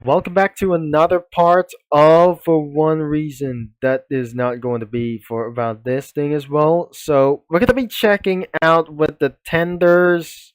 Welcome back to another part of For One Reason. That is not going to be for about this thing as well. So we're going to be checking out with the tenders.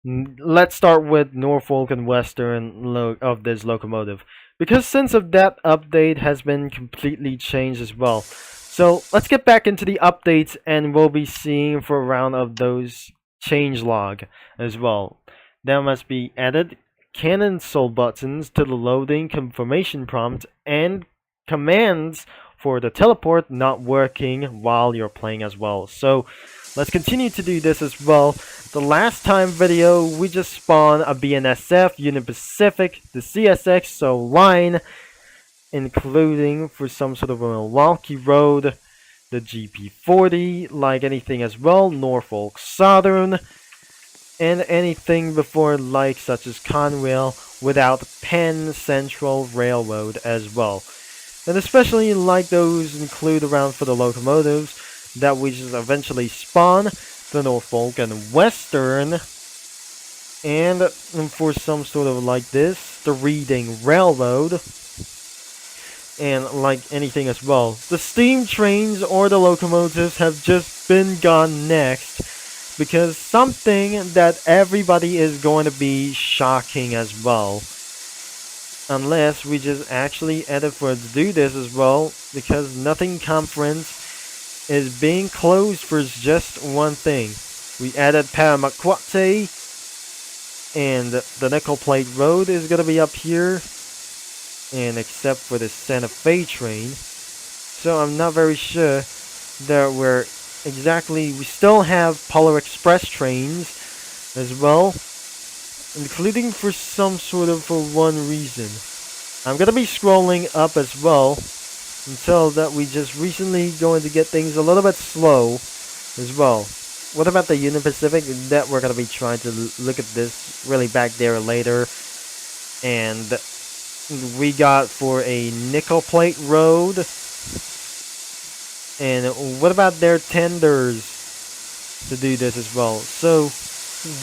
Let's start with Norfolk and Western of this locomotive. Because since of that update has been completely changed as well. So let's get back into the updates and we'll be seeing for a round of those change log as well. That must be added cancel buttons to the loading confirmation prompt and commands for the teleport not working while you're playing as well. So let's continue to do this as well. The last time video we just spawned a BNSF, Union Pacific, the CSX, so line, including for some sort of a Milwaukee Road, the GP40, like anything as well, Norfolk Southern, and anything before like such as Conrail without Penn Central Railroad as well. And especially like those include around for the locomotives that we just eventually spawn, the Norfolk and Western, and for some sort of like this, the Reading Railroad, and like anything as well. The steam trains or the locomotives have just been gone next because something that everybody is going to be shocking as well. Unless we just actually edit for it to do this as well, because Nothing Conference is being closed for just one thing. We added Paramaquate, and the Nickel Plate Road is going to be up here, and except for the Santa Fe train. So I'm not very sure that we're exactly, we still have Polar Express trains as well, including for some sort of for one reason. I'm gonna be scrolling up as well until that we just recently going to get things a little bit slow as well. What about the Union Pacific? That we're gonna be trying to look at this really back there later. And we got for a Nickel Plate Road. And what about their tenders to do this as well? So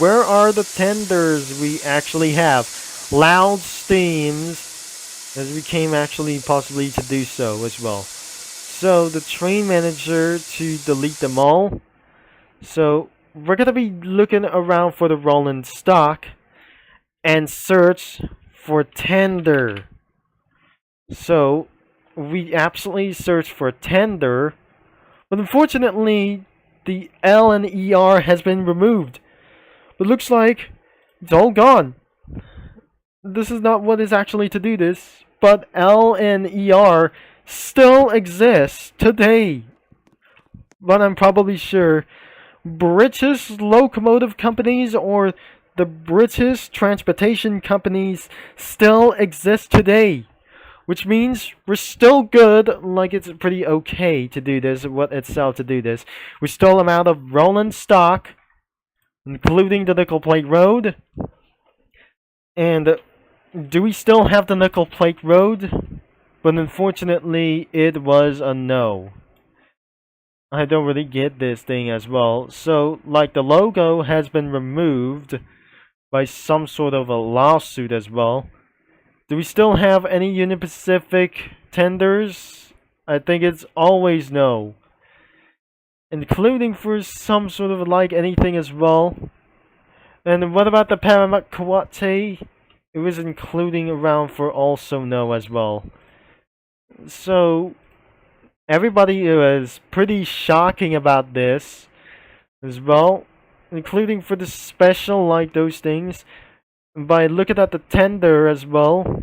where are the tenders we actually have? Loud Steams, as we came actually possibly to do so as well. So the train manager to delete them all. So we're gonna be looking around for the rolling stock and search for tender. So we absolutely search for tender, but unfortunately the L and ER has been removed. But looks like it's all gone. This is not what is actually to do this, but L and ER still exists today. But I'm probably sure British locomotive companies or the British transportation companies still exist today. Which means we're still good, like it's pretty okay to do this, what itself to do this. We still amount of rolling stock, including the Nickel Plate Road. And do we still have the Nickel Plate Road? But unfortunately, it was a no. I don't really get this thing as well. So, like the logo has been removed by some sort of a lawsuit as well. Do we still have any Union Pacific tenders? I think it's always no. Including for some sort of like anything as well. And what about the Paramaquate? It was including around for also no as well. So everybody was pretty shocking about this as well. Including for the special like those things. By looking at the tender as well.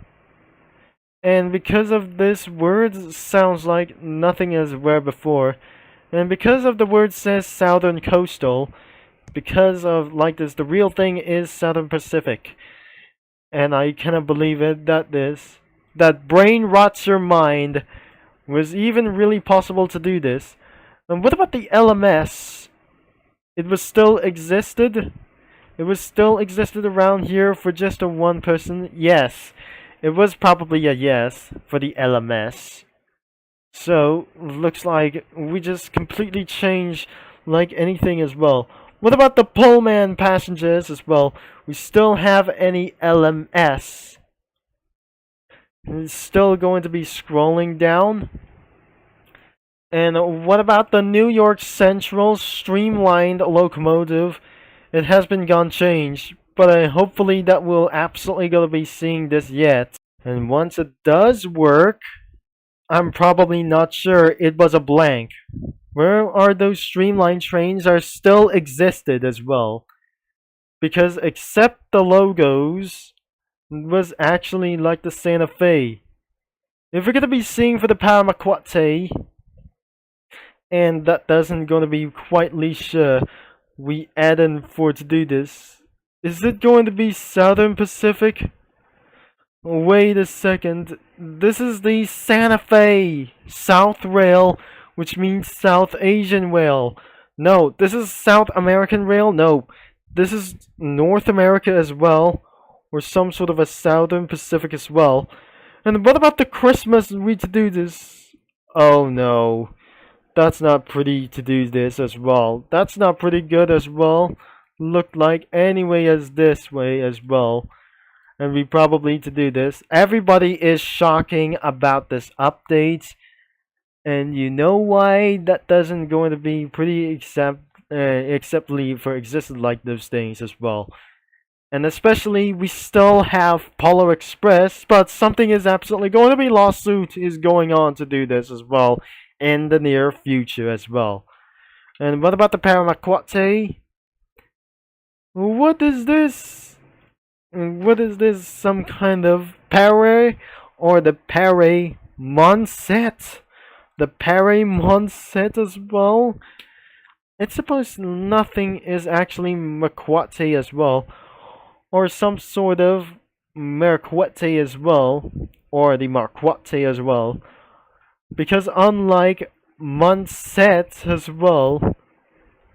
And because of this word sounds like nothing as where before. And because of the word says Southern Coastal, because of like this, the real thing is Southern Pacific. And I cannot believe it that brain rots your mind was even really possible to do this. And what about the LMS? It was still existed? It was still existed around here for just a one person? Yes. It was probably a yes for the LMS. So, looks like we just completely changed like anything as well. What about the Pullman passengers as well? We still have any LMS. It's still going to be scrolling down. And what about the New York Central streamlined locomotive? It has been gone changed, but hopefully that will absolutely gonna be seeing this yet. And once it does work, I'm probably not sure it was a blank. Where are those streamlined trains are still existed as well? Because except the logos, it was actually like the Santa Fe. If we're gonna be seeing for the Paramaquate, and that doesn't gonna be quite sure we add in for to do this. Is it going to be Southern Pacific? Wait a second. This is the Santa Fe South Rail, which means South Asian Rail. No, this is South American Rail. No, this is North America as well, or some sort of a Southern Pacific as well. And what about the Christmas we to do this? Oh no. That's not pretty to do this as well. That's not pretty good as well. Look like anyway as this way as well. And we probably to do this. Everybody is shocking about this update. And you know why that doesn't going to be pretty acceptably for existed like those things as well. And especially we still have Polar Express, but something is absolutely going to be lawsuit is going on to do this as well in the near future as well. And what about the Paramaquate? What is this? What is this? Some kind of Pare or the Pare Monset? The Pare Monset as well? It's supposed nothing is actually Maquate as well. Or some sort of Merquete as well. Or the Marquate as well. Because unlike Monset as well,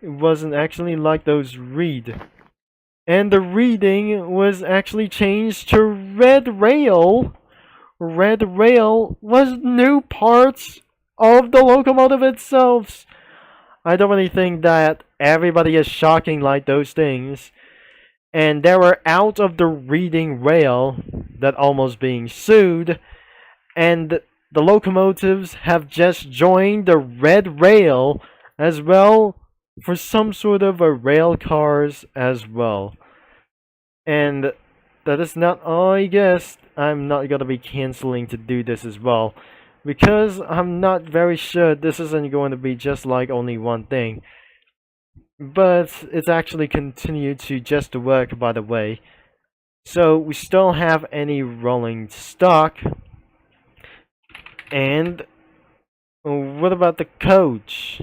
it wasn't actually like those read. And the reading was actually changed to Red Rail. Red Rail was new parts of the locomotive itself. I don't really think that everybody is shocking like those things. And they were out of the reading rail that almost being sued. And the locomotives have just joined the red rail as well for some sort of a rail cars as well. And that is not all I guess. I'm not gonna be canceling to do this as well. Because I'm not very sure this isn't going to be just like only one thing. But it's actually continued to just work by the way. So we still have any rolling stock. And what about the coach?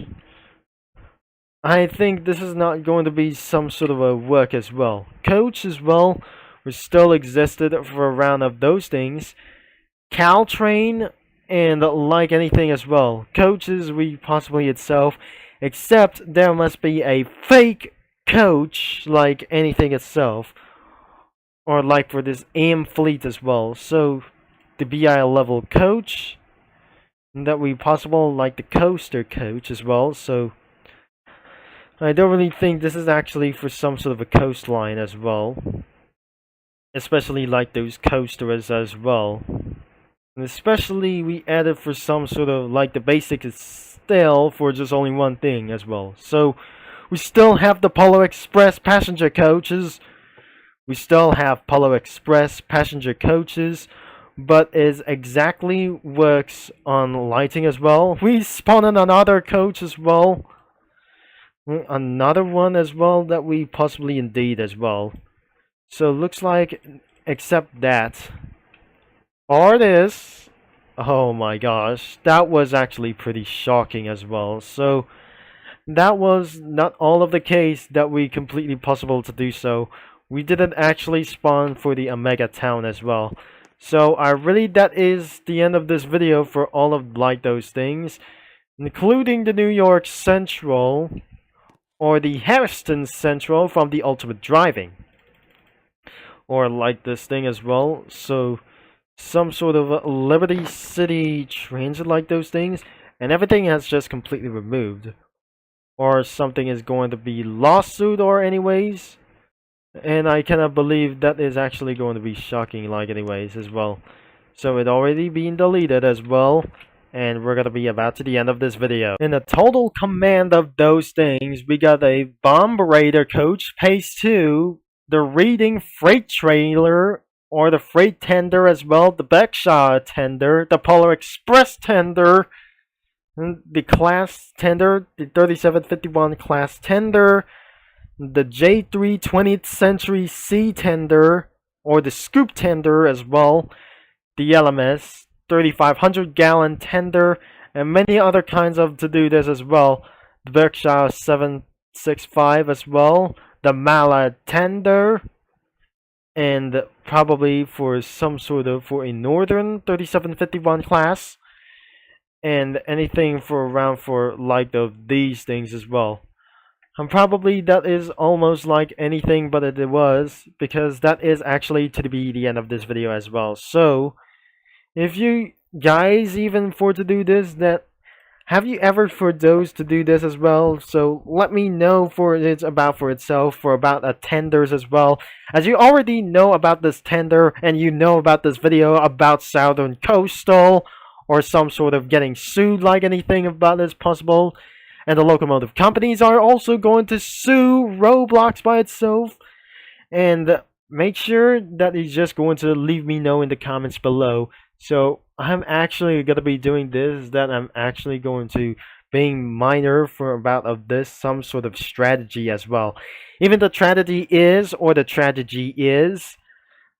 I think this is not going to be some sort of a work as well. Coach as well, which still existed for a round of those things. Caltrain and like anything as well. Coaches we possibly itself, except there must be a fake coach like anything itself. Or like for this AM fleet as well. So the BI level coach. That we possible like the coaster coach as well, so I don't really think this is actually for some sort of a coastline as well, especially like those coasters as well, and especially we added for some sort of like the basic is still for just only one thing as well. So we still have the Polar Express passenger coaches. We still have Polar Express passenger coaches. But it exactly works on lighting as well. We spawned another coach as well. Another one as well that we possibly indeed as well. So looks like, except that. Or this. Oh my gosh. That was actually pretty shocking as well. So that was not all of the case that we completely possible to do so. We didn't actually spawn for the Omega Town as well. So that is the end of this video for all of like those things, including the New York Central or the Harrison Central from the Ultimate Driving, or like this thing as well. So some sort of Liberty City Transit like those things, and everything has just completely removed, or something is going to be lawsuit or anyways. And I cannot believe that is actually going to be shocking like anyways as well. So it already been deleted as well. And we're gonna be about to the end of this video. In the total command of those things, we got a Bomb Raider Coach, Pace 2, the Reading Freight Trailer, or the Freight Tender as well, the Berkshire Tender, the Polar Express Tender, the Class Tender, the 3751 Class Tender, the J3 20th Century Sea Tender, or the Scoop Tender as well, the LMS, 3,500 gallon tender, and many other kinds of to do this as well. The Berkshire 765 as well, the Mala tender, and probably for some sort of for a Northern 3751 class, and anything for around for like of these things as well. And probably that is almost like anything but it was, because that is actually to be the end of this video as well. So if you guys even for to do this, that have you ever for those to do this as well? So let me know for it's about for itself, for about a tenders as well. As you already know about this tender, and you know about this video about Southern Coastal, or some sort of getting sued like anything about this possible. And the locomotive companies are also going to sue Roblox by itself. And make sure that you're just going to leave me know in the comments below. So I'm actually going to be doing this, that I'm actually going to being minor for about of this some sort of strategy as well. Even the tragedy is, or the tragedy is,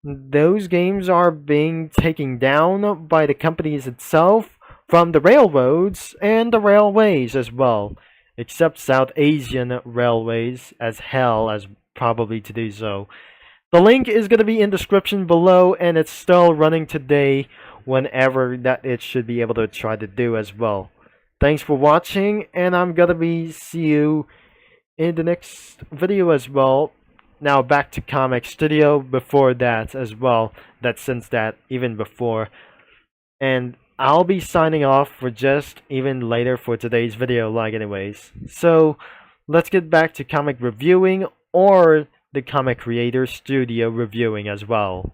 those games are being taken down by the companies itself from the railroads and the railways as well. Except South Asian railways as hell as probably to do so. The link is going to be in the description below, and it's still running today whenever that it should be able to try to do as well. Thanks for watching, and I'm going to be see you in the next video as well. Now back to Comic Studio before that as well. That since that even before. And I'll be signing off for just even later for today's video like anyways. So let's get back to comic reviewing, or the Comic Creator Studio reviewing as well.